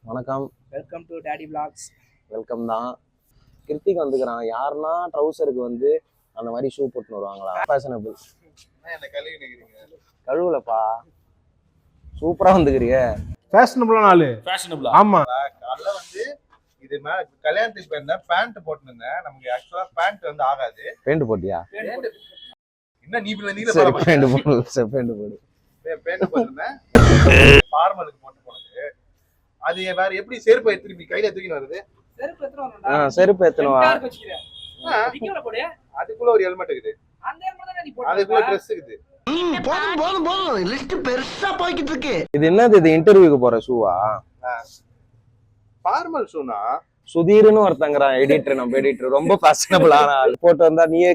வணக்கம். Welcome to daddy vlogs. Welcome தான். கிருத்திக் வந்துக்கிறான். யாருன்னா ட்ரௌசருக்கு வந்து அந்த மாதிரி ஷூ போட்டுன்னு வருவாங்களா? ஃபேஷனபிள். கழுவுலப்பா, சூப்பரா வந்துக்கிறீங்க. ஃபேஷனபிளான ஆளு. ஃபேஷனபிளா? ஆமா. காலைல வந்து இது மேல கல்யாணத்துக்கு போயிருந்தேன், பேண்ட் போட்டுருந்தேன். நமக்கு ஆக்சுவலா பேண்ட் வந்து ஆகாது. பேண்ட் போட்டியா? என்ன நீ சரி, பேண்ட் போடு. சரி, பேண்ட் போடு. பேண்ட் போட்டிருந்தேன். ஃபார்மலுக்கு போட்டு போனது. அது வேற எப்படி செருப்பு திருப்பி கையில தூக்கிட்டு வருது? செருப்பு எத்தனை வரணும்டா? செருப்பு எத்தனை வா? டிக்கியோட போடு. அதுக்குள்ள ஒரு ஹெல்மெட் இருக்குது. அந்த ஹெல்மெட் தான் நீ போடு. அதுக்குள்ள Dress இருக்குது. போதும் லிஸ்ட் பெருசா போய்கிட்டு இருக்கு. இது என்னது? இது இன்டர்வியூக்கு போற ஷூவா? ஃபார்மல் ஷூனா சுதீர்னு ஒருத்தங்கறான் எடிட்டர், நம்ம எடிட்டர் ரொம்ப ஃபேஷனபிளான ஆள். போட்டு வந்தா நீயே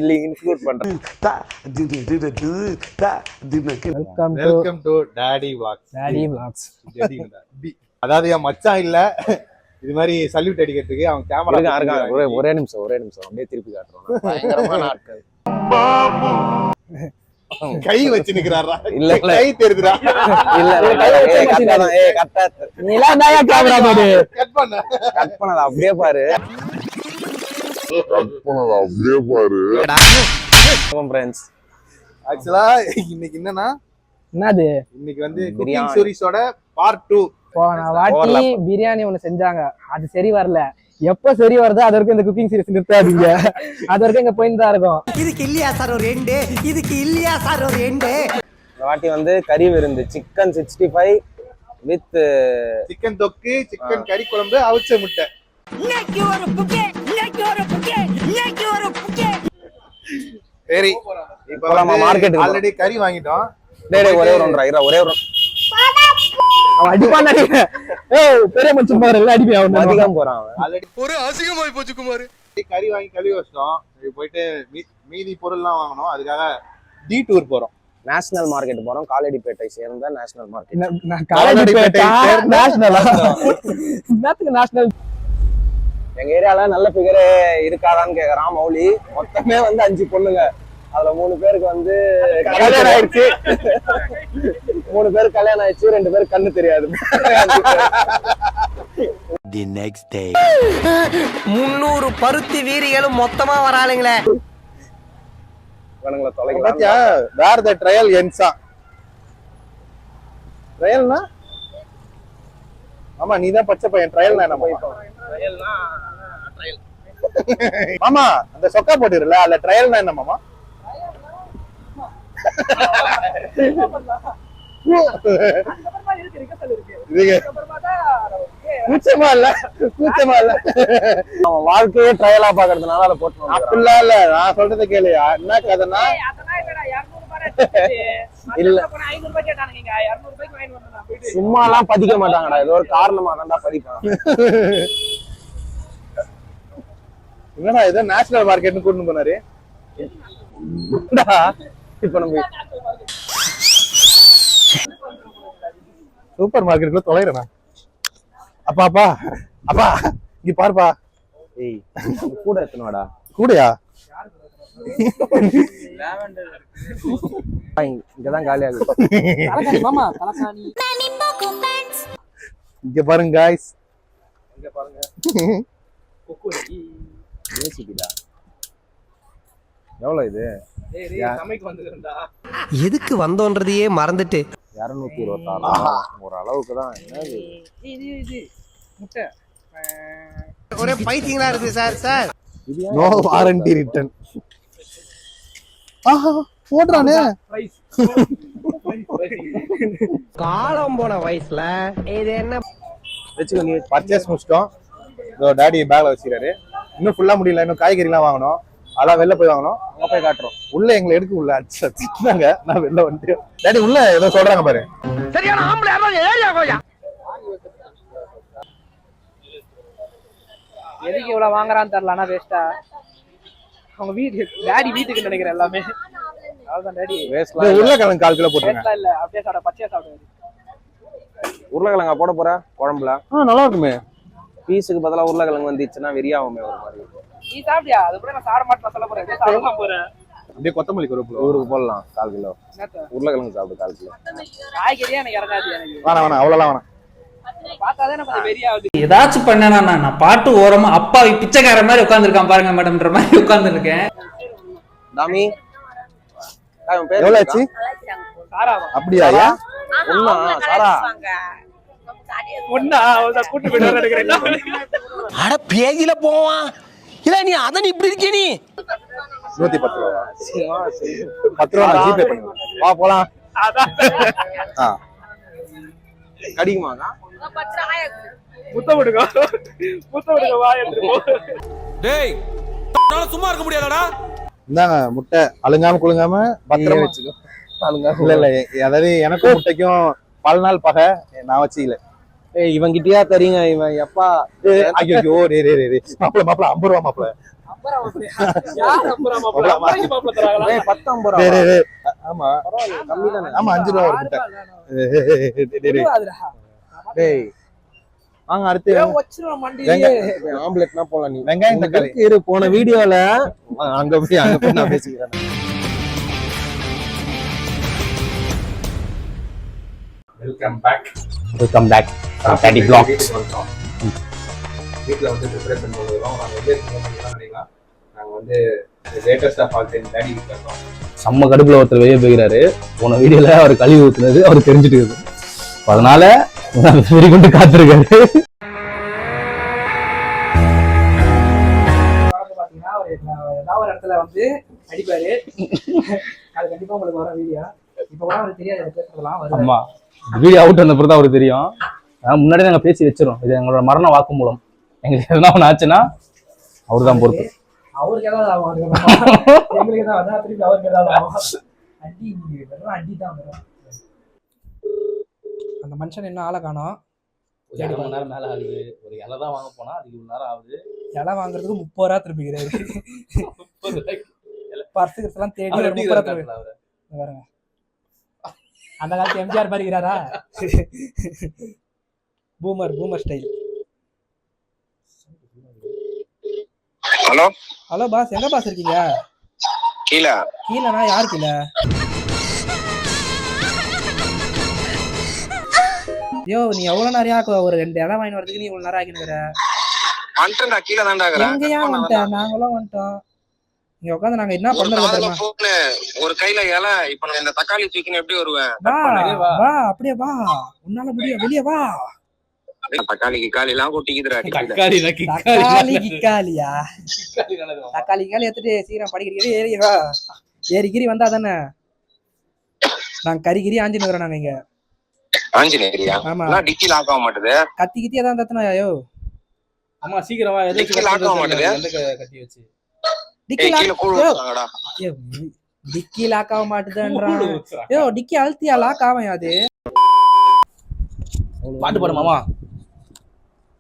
இல்ல இன்க்ளூட் பண்ற. Welcome to daddy vlogs. Daddy vlogs. அதாவது என் மச்சான் இல்ல, இது மாதிரி சல்யூட் அடிக்கிறதுக்கு அவன் கேமரா இருக்காங்க. ஒரே நிமிஷம் அப்படியே திருப்பி காட்டுறோம். பயங்கரமான ஆட்கள். கை வச்சு நிக்கிறாரா? இல்ல கை தெரியுதுடா? இல்ல கரெக்டா நீலாம் தாயா கேமரா போடு. கட் பண்ண அப்படியே பாரு. ஃப்ரெண்ட்ஸ், ஆக்சுவலா இன்னைக்கு என்னன்னா, என்னது? இன்னைக்கு வந்து குக்கிங் சீரிஸோட பார்ட் 2. போன வாட்டி பிரியாணி ஒண்ணு செஞ்சாங்க, அது சரி வரல. எப்ப சரி வருதோ அது வரைக்கும் இந்த குக்கிங் சீரிஸ் நிறுத்தாதீங்க. அது வரைக்கும் இங்க போயிட்டு தான் இருக்கும். இதுக்கு இல்லையா சார் ஒரு எண்டு? இதுக்கு இல்லையா சார் ஒரு எண்டு? இந்த வாட்டி வந்து கறி விருந்து, சிக்கன் 65 வித் சிக்கன் தொக்கு, சிக்கன் கறி குழம்பு, அவிச்ச முட்டை. சரி, இப்போ நம்ம மார்க்கெட் ஆல்ரெடி கறி வாங்கிட்டோம். ஒரே ஒரு அவன் அடிப்பான் நினைக்கிறேன். பெரிய மனுஷன் பாரு, எல்லாம் அடிப்பேன். அவன் அதிகம் போறான். ஆல்ரெடி ஒரு அசிங்கமாய் போச்சு குமார். கறி வாங்கி கழுவி வச்சிட்டோம். போயிட்டு மீதி பொருள்லாம் வாங்கணும். அதுக்காக டி டூர் போறோம். நேஷனல் மார்க்கெட் போறோம். காலடிப்பேட்டை சேர்ந்த நேஷனல் மார்க்கெட். நேஷனல் எங்க ஏரியால நல்ல பிகர் இருக்காதான்னு கேக்குறான் மௌலி. மொத்தமே வந்து 5 பொண்ணுங்க. அதுல 3 பேருக்கு வந்து கல்யாணம் ஆயிடுச்சு. 3 பேருக்கு கல்யாணம் ஆயிடுச்சு, 2 பேருக்கு கண்ணு தெரியாது. தி நெக்ஸ்ட் டே 300 பருத்தி வீரிகளும் மொத்தமா வராளுங்களே. இவனுங்களை தொலைங்க. பாத்தியா, வேர் த ட்ரையல் என்ஸா. ட்ரையல்னா ஆமா, நீதான் பச்சை பையன். ட்ரையல்னா என்ன? மாமா அந்த சொக்கா போட்டுருல, அதுல ட்ரையல்னா என்ன மாமா? அவன் வாழ்க்கையே ட்ரையலா பாக்குறதுனால அதை போட்டு. அப்படிலாம் இல்ல, நான் சொல்றதை கேளு. என்ன கதைன்னா, இல்ல சும்மா எல்லாம் பதிக்க மாட்டாங்கடா, ஏதோ ஒரு காரணமா தான்டா பதிப்பான். என்னடா ஏதோ நேஷனல் மார்க்கெட்னு கூட்டிட்டு போனாரு. இப்ப நம்ம சூப்பர் மார்க்கெட்ல தொலைறேனா? அப்பா அப்பா அப்பா இங்க பாருப்பா. ஏய், கூட எத்தனோடா? கூடயா? இங்கதான் காலி ஆகுது. இங்க பாருங்க காய்ஸ். இங்க பாருங்க. யோசிக்குதா? எவ்வளவு இது? எதுக்கு வந்தோன்றதையே மறந்துட்டு 226 ஒரு அளவுக்கு தான். ஒரே பைத்தியங்களா இருக்கு sir. Sir no warranty return. ஆஹா போடுறானே. காலம் போன வயசுல இது என்ன வெச்சுக்கோ. நீ பர்ச்சேஸ் முடிச்சிட்டோம். இதோ டாடி பேக்ல வச்சிருக்காரு. இன்னும் ஃபுல்லா முடியல. இன்னும் காய்கறிலாம் வாங்கணும். அதெல்லாம் வெளில போய் வாங்கணும். அங்க போய் காட்டுறோம். உள்ள எங்களை எடுக்க உள்ள அடிச்சாங்க. நான் வெளில வந்துட்டேன். டாடி உள்ள ஏதோ சொல்றாங்க பாரு. சரியான ஆம்பளை ஏரியா கோயா. எதுக்கு இவ்வளவு வாங்குறான்னு தெரியல. ஆனா வேஸ்டா அவங்க டாடி வீட்டுக்கு நினைக்கிறேன் எல்லாமே. அவ்வளவுதான் டாடி. உருளைக்கிழங்கு 1/4 கிலோ போட்டுருங்க. இல்ல அப்படியே சாப்பிட, பச்சையா சாப்பிடுங்க. உருளைக்கிழங்கா போட போற குழம்புல? நல்லா இருக்குமே. பீஸுக்கு பதிலா உருளைக்கிழங்கு வந்துச்சுன்னா வெறியாவுமே ஒரு மாதிரி. நீ சாப்பிட்டியா? அது கூட நான் சாப்பிட மாட்டேன் சொல்ல போறேன். சாப்பிட போறேன். அப்படியே கொத்தமல்லி கருவேப்பிலை ஊருக்கு போடலாம். 1/4 கிலோ உருளைக்கிழங்கு சாப்பிடு. 1/4 கிலோ காய்கறியா எனக்கு இறங்காது. எனக்கு வேணாம் அவ்வளோலாம் வேணாம். ஏதாச்சும் பண்ணனா நான் பாட்டு ஓரமா அப்பா பிச்சைக்கார மாதிரி உட்கார்ந்துருக்கான் பாருங்க மேடம்ன்ற மாதிரி உட்கார்ந்துருக்கேன். தாமி எவ்வளவு ஆச்சு? அப்படியா? சாரா அட பேஜில போவான் இல்ல நீ அதான் இப்படி இருக்கே நீ 110 ரூபா. 10 ரூபா ஜிபே பண்ணுங்க. வா போலாம். ஆ கடிக்குமாக்கா? டேய் சும்மா இருக்க முடியாதடா. இந்தாங்க முட்டை, அழுங்காம குழுங்காம பத்திரமா வச்சுக்கோ. இல்ல இல்ல, அதாவது எனக்கும் முட்டைக்கும் பல நாள் பகை, நான் வச்சுக்கல. ஏய் இவன் கிட்டயா தெரியுங்க, இவன் எப்பா ஐயோ மாப்பிள 50 ரூபா மாப்பிள. 10-50 டேய் ஆமா கம்மி தானே. ஆமா 5 ரூபா ஒரு முட்டை. டேய் வாங்க அடுத்து ஆம்லெட்னா போலாம். நீ வெங்காயம் தக்காளி இரு, போன வீடியோல அங்க போய் நான் பேசிக்கிறேன். Welcome back daddy blog. வீட்டில் வந்து ப்ரிப்பரேஷன் பண்ணுறோம். நாங்கள் வந்து நினைக்கலாம், நாங்கள் வந்து latest of all time daddy வீட்டில் இருக்கோம். செம்ம கடுப்புல ஒருத்தர் வெளியே போய்கிறாரு. போன வீடியோல அவர் கழுவி ஊத்துனது அவர் தெரிஞ்சுட்டு இருக்குது. அதனால வெறி கொண்டு காத்திருக்காரு. ஒரு இடத்துல வந்து அடிப்பாரு. அது கண்டிப்பா உங்களுக்கு வர வீடியோ. இப்ப கூட அவருக்கு தெரியாது பேசுறதெல்லாம். ஆமா, வீடியோ அவுட் வந்த பிறகு அவருக்கு தெரியும். முன்னாடியே நாங்க பேசி வச்சிரும். இது எங்களோட மரண வாக்குமூலம். எங்களுக்கு எதனா ஒண்ணு ஆச்சுன்னா அவரு தான் பொறுப்பு. அவருக்கு ஏதாவது ஆகும், எங்களுக்கு ஏதாவது திருப்பி அவருக்கு ஏதாவது ஆகும். அடி அடி தான் வரும். அந்த மனுஷன் என்ன ஆளை காணோம். 2 மணி நேரம் மேல ஆகுது. ஒரு இலை தான் வாங்க போனா அதுக்கு இவ்வளவு நேரம் ஆகுது. இலை வாங்குறதுக்கு 30 ரூபா திருப்பிக்கிறாரு. பர்சுக்கு எல்லாம் தேடி 30 ரூபா திருப்பி பாருங்க. அந்த காலத்து எம்ஜிஆர் மாதிரி இருக்கிறாரா? Boomer style. Hello hello boss, எங்க பாஸ் இருக்கீங்க? கீழனா யாரு கீழே? ஐயோ நீ எவ்வளவு நேரம் ஒரு 2 இடம் வாங்கி வரதுக்கு நீ இவ்வளவு நேரம் ஆகினுக்கிற? வந்துட்டேன்டா, கீழே தான்டா இருக்கறேன். எங்கயா வந்துட்டேன்? நாங்களும் வந்துட்டோம். இங்க உட்காந்து நாங்க என்ன பண்றது தெரியுமா? ஒரு கையில இலை. இப்ப நான் இந்த தக்காளி தூக்கின்னு எப்படி வருவேன்? வா அப்படியே வா, உன்னால முடியும், வெளியே வா. தக்காளி கிக்காளி எல்லாம் கொட்டிக்குதுடா. தக்காளி எடுத்துட்டு சீக்கிரம் படிக்கிறீங்க. ஏறி வா, ஏறிகிரி வந்தா தானே. நாங்க கறிகிரி ஆஞ்சின்னு நாங்க இங்க. ஆஞ்சநேயரியா? ஆமா. டிக்கி லாக் ஆக மாட்டேது. கத்தி அதான் தத்தனாயோ. ஆமா சீக்கிரமா டிக்கி லாக் ஆக மாட்டேது. கட்டி வச்சு டிக்கி லாக் ஆக மாட்டுதுன்றான். யோ டிக்கி அழுத்தியா லாக் ஆகும். அது பாட்டு பாடு மாமா,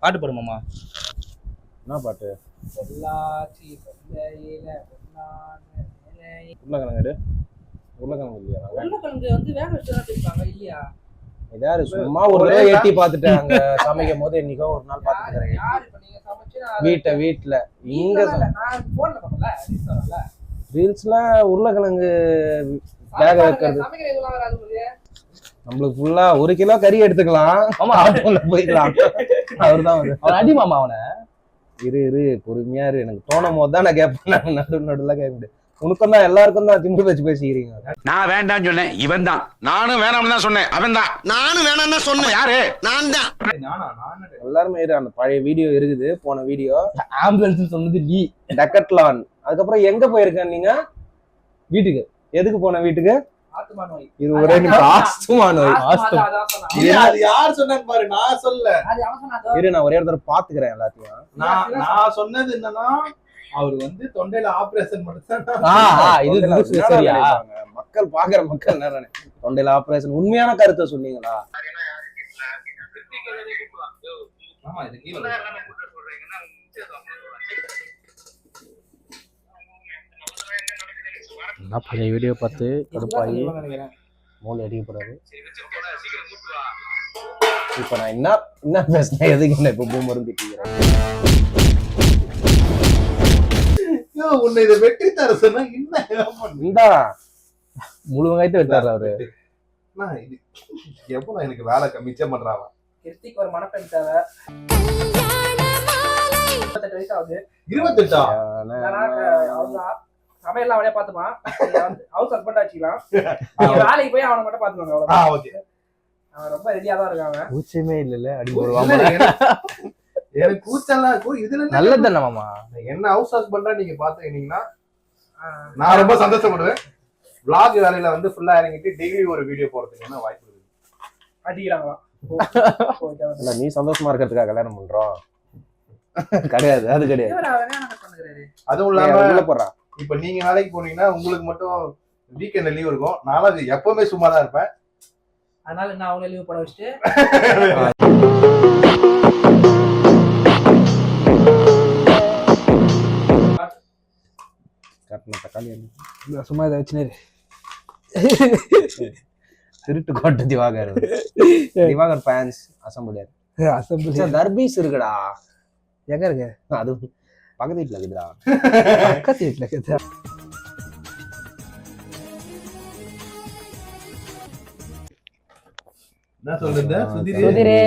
பாட்டு பாடு மாமா. என்ன பாட்டு? உருளைக்கிழங்கு இல்லையா? உருளைக்கிழங்கு வந்து வேக வச்சு இருப்பாங்க இல்லையா? இதாரு சும்மா ஒரு தடவை எட்டி பார்த்துட்டேன். அங்க சமைக்கும் போது என்னைக்கோ ஒரு நாள் பார்த்துக்கிறேன். வீட்டுல இங்க ரீல்ஸ்ல உருளைக்கிழங்கு வேக வைக்கிறது. நம்மளுக்கு ஃபுல்லா 1 கிலோ கறி எடுத்துக்கலாம். ஆமா ஆட்டோல போயிடலாம். அவர்தான் அவன் அடி மாமா. அவனை இரு பொறுமையா இரு. எனக்கு தோணும் போது தான் நான் கேட்பேன். நடுல கேட்க முடியாது. உனக்கும் தான் எல்லாருக்கும் தான் திம்பு வச்சு பேசிக்கிறீங்க. நான் வேண்டாம்னு சொன்னேன், இவன் தான். நானும் வேணாம்னு தான் சொன்னேன், அவன் தான். நானும் வேணாம்னு சொன்னேன். யாரு? நான் தான். எல்லாருமே அந்த பழைய வீடியோ இருக்குது. போன வீடியோ ஆம்புலன்ஸ் சொன்னது நீ. டெக்கட்லான். அதுக்கப்புறம் எங்க போயிருக்கேன் நீங்க? வீட்டுக்கு. எதுக்கு போன வீட்டுக்கு? இது ஒரே நிமிஷம். ஆஸ்துமா நோய். யார் சொன்னாரு பாரு, நான் சொல்ல. இரு நான் ஒரே தடவை பாத்துக்கிறேன் எல்லாத்தையும். நான் சொன்னது என்னன்னா, அவர் வந்து தொண்டையில ஆபரேஷன் மட்டும். சரியா? மக்கள் பாக்குற மக்கள் நேரம் தொண்டையில ஆபரேஷன். உண்மையான கருத்தை சொன்னீங்களா? பழைய வீடியோ பார்த்து கடுப்பாகி மூளை அடிக்கப்படாது. இப்ப நான் என்ன பேசினேன்? எதுக்கு என்ன இப்ப பூமருந்து உன்னை இதை வெற்றி தர சொன்னா இந்தா முழு வெங்காயத்தை வெட்டாரு அவரு. எப்போ எனக்கு வேலை மிச்சம் பண்றாங்க. கிருத்திக்கு ஒரு மணப்பெண் தேவை. 28 வயசு ஆகுது. 28 அவங்க சமையல்லாம் அவனே பாத்துப்பான். ஹவுஸ் ஹஸ்பண்டா வச்சுக்கலாம். வேலைக்கு போய் அவனை மட்டும் பாத்துக்கோங்க. அவ்வளவுதான். ஓகே. அவன் ரொம்ப ரெடியா தான் இருக்கான். கூச்சமே இல்ல அடி எனக்கு கூச்சலாம் இதுல நல்லதுதானே மாமா. என்ன ஹவுஸ் ஹஸ்பண்டா நீங்க பாத்துக்கிட்டீங்கன்னா நான் ரொம்ப சந்தோஷப்படுவேன். vlog வேலையில வந்து ஃபுல்லா இறங்கிட்டு டெய்லி ஒரு வீடியோ போறதுக்கு என்ன வாய்ப்பு இருக்கு? அடிக்கிறாங்களா? இல்ல நீ சந்தோஷமா இருக்கிறதுக்காக கல்யாணம் பண்றோம் கிடையாது. அது கிடையாது. அதுவும் இல்லாம உள்ள போறான். இப்ப நீங்க நாளைக்கு போனீங்கன்னா உங்களுக்கு மட்டும் வீக்கெண்ட்ல லீவ் இருக்கும். நானும் எப்பவுமே சும்மா தான் இருப்பேன். அதனால நான் அவங்கள லீவ் போட வச்சுட்டு தக்காளி சும்மா இதை வச்சுனே திருட்டு கோட்டை திவாகர். திவாகர் ஃபேன்ஸ் அசம்பிளியார். தர்பீஸ் இருக்குடா. எங்க இருக்கு? அது பக்கத்து வீட்டுல இருக்குதுடா. பக்கத்து வீட்டுல இருக்குது. என்ன சொல்றது சுதிரே,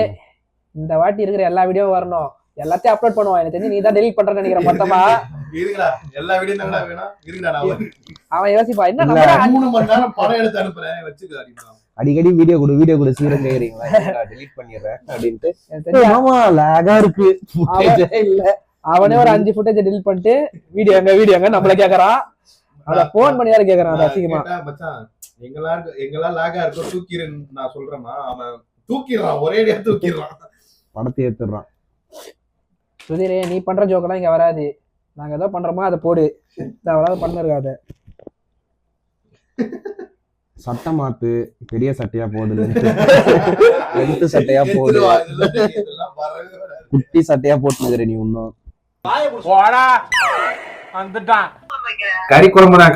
இந்த வாட்டி இருக்கிற எல்லா வீடியோவும் வரணும். எல்லாத்தையும் அப்லோட் பண்ணுவான். எனக்கு தெரிஞ்சு நீ தான் டெலீட் பண்றேன்னு நினைக்கிறேன் மொத்தமா. இருக்குடா எல்லா வீடியோ நல்லா வேணும். இருக்குடா நான் அவன் யோசிப்பா என்ன 3 மணி நேரம் படம் எடுத்து அனுப்புறேன் வச்சுக்க. அடிக்கடி வீடியோ கொடு சீக்கிரம் கேக்குறீங்களா? டெலீட் பண்ணிடுறேன் அப்படின்ட்டு. ஆமா லாகா இருக்கு இல்ல. அவனே ஒரு 5 ஃபுட்டேஜ் டெலீட் பண்ணிட்டு வீடியோ எங்க நம்மள கேக்குறான். அத போன் பண்ணி யார கேக்குறான். அது அசிங்கமா. மச்சான் எங்கெல்லாம் லாகா இருக்கோ தூக்கிறேன்னு நான் சொல்றேன்னா அவன் தூக்கிடுறான். ஒரேடியா தூக்கிடுறான். படத்தை ஏத்துறான். சுதிரே, நீ பண்ற ஜோக்கெல்லாம் இங்க வராது. நாங்க ஏதோ பண்றோமா அதை போடு. அவ்வளவு பண்ணிருக்காது. சட்டை மாத்து, பெரிய சட்டையா போடுது, சட்டையா போடு, குட்டி சட்டையா போட்டுக்கிற நீ இன்னும். கறி குழம்புதான்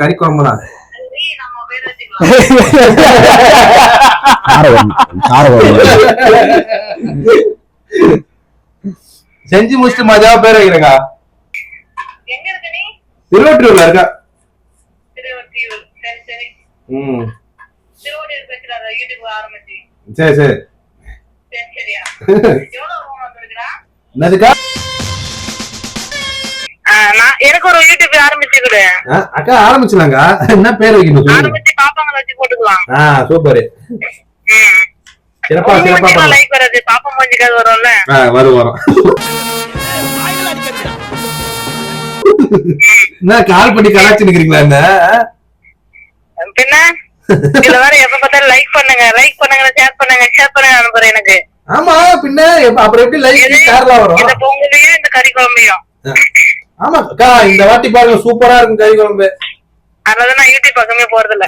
செஞ்சு முடிச்சுட்டு மஜாவா பேர் வைக்கிறக்கா. திருவொற்றியூர்ல இருக்கா. சரி சரி. என்னதுக்கா? எனக்கு ஒரு யூடியூப் ஆரம்பிச்சுக்கிடு. அக்கா ஆரம்பிச்சலாங்க. என்ன பேர் வைக்கணும்? பாப்பாங்களை வச்சு போட்டுக்கலாம். சூப்பர். சிறப்பா லைக் வராது. பாப்பா மூஞ்சிக்காது வரும்ல. வரும். என்ன கால் பண்ணி கலாச்சு நிக்கிறீங்களா? என்ன பின்ன இதுல வேற எப்ப பார்த்தாலும் லைக் பண்ணுங்க ஷேர் பண்ணுங்க அனுப்புறேன் எனக்கு. ஆமா பின்ன அப்புறம் எப்படி லைக் ஷேர்லாம் வரும்? இந்த பொங்கலையும் இந்த கறி குழம்பையும். ஆமா அக்கா இந்த வாட்டி பாருங்க சூப்பரா இருக்கும் கறி குழம்பு. அதனால நான் யூடியூப் பக்கமே போறது இல்ல.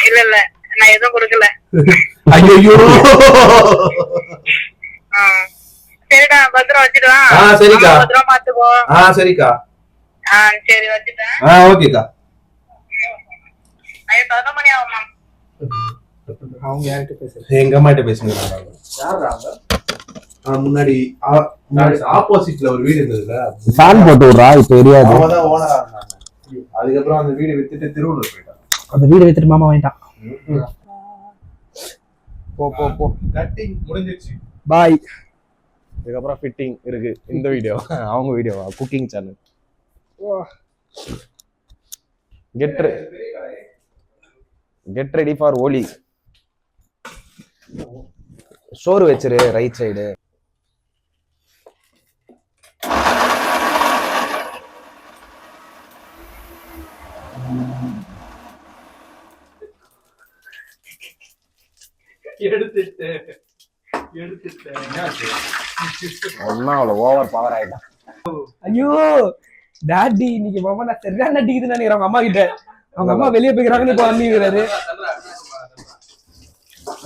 இல்ல நான் எதுவும் கொடுக்கல. ஐயோ சரிடா பத்திரம் வச்சுடுவா. சரிக்கா. பத்திரம் பாத்துக்கோ. சரிக்கா. சரி வச்சுட்டேன். ஓகேக்கா. ஐயோ 11 மணி ஆகுமா? அவங்க யார்கிட்ட பேசுறது? எங்க அம்மா கிட்ட பேசுங்க. முன்னாடி ஆப்போசிட்ல ஒரு வீடு இருந்ததுல ஃபேன் போட்டு விடுறா. இப்ப தெரியாது. அவதான் ஓனரா இருந்தாங்க. அதுக்கப்புறம் அந்த வீடு வித்துட்டு திருவள்ளூர் போயிட்டாங்க. அந்த வீடு வித்துட்டு மாமா வாங்கிட்டான். போ கட்டிங் முடிஞ்சிருச்சு. பாய். இதுக்கப்புறம் ஃபிட்டிங் இருக்கு. இந்த வீடியோ அவங்க வீடியோவா? Cooking channel. Get ready for Holi. சோறு வச்சிரு ரைட் சைடு. ஒன்னா அவ்வளவு ஓவர் பவர் ஆயிட்டான். ஐயோ டாடி இன்னைக்கு மாமா நான் சரியான அடிக்குதுன்னு நினைக்கிறேன் அவங்க அம்மா கிட்ட. அவங்க அம்மா வெளியே போய்க்கிறாங்கன்னு இப்ப வந்துக்கிறாரு.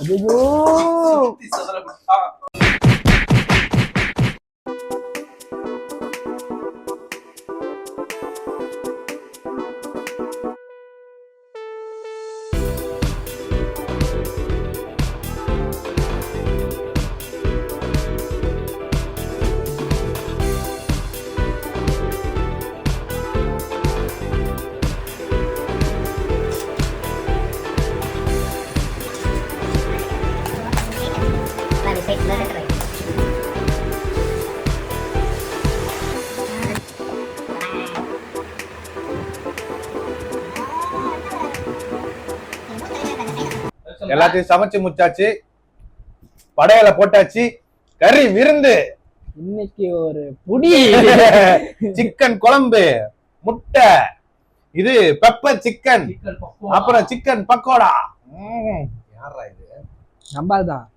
ஐயோ எல்லாத்தையும் சமைச்சு முச்சாச்சு, படையில போட்டாச்சு, கறி விருந்து, இன்னைக்கு ஒரு புடி சிக்கன் குழம்பு, முட்டை, இது பெப்பர் சிக்கன், அப்புறம் சிக்கன் பக்கோடா. யாரா இது? நம்பால்தான்.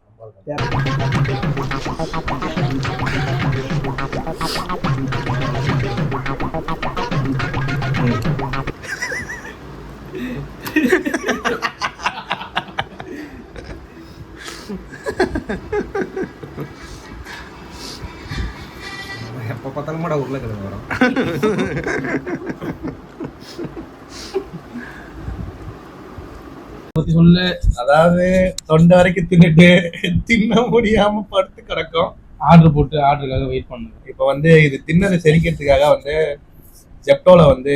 எப்ப பார்த்தாலும் கூட உருளைக்கிழங்கு வரும். சொல்லு. அதாவது தொண்டை வரைக்கும் தின்னுட்டு தின்ன முடியாம படுத்து கிடக்கும். ஆர்டர் போட்டு ஆர்டருக்காக வெயிட் பண்ணுங்க. இப்ப வந்து இது தின்னதை செரிக்கிறதுக்காக வந்து ஜெப்டோல வந்து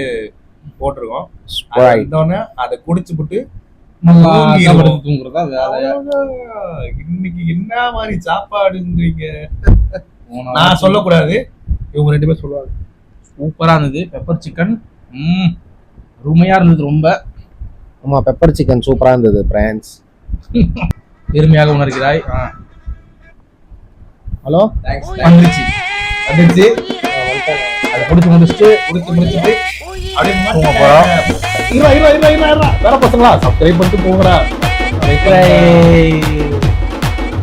போட்டிருக்கோம். வந்தோடனே அதை குடிச்சுப்புட்டு தூங்குறதா வேலையா? இன்னைக்கு என்ன மாதிரி சாப்பாடுன்றீங்க? நான் சொல்லக்கூடாது, இவங்க 2 பேரும் சொல்லுவாங்க. சூப்பரா இருந்தது பெப்பர் சிக்கன். அருமையா இருந்தது ரொம்ப. ஆமா, பெப்பர் சிக்கன் சூப்பரா இருந்தது பிரான்ஸ். பெருமையாக உணர்கிறாய். ஹலோ, வந்துருச்சு வந்துருச்சு. அதை குடிச்சு முடிச்சுட்டு அப்படியே தூங்க போறோம். வேற பசங்களா சப்ஸ்கிரைப் பண்ணிட்டு போங்கடா.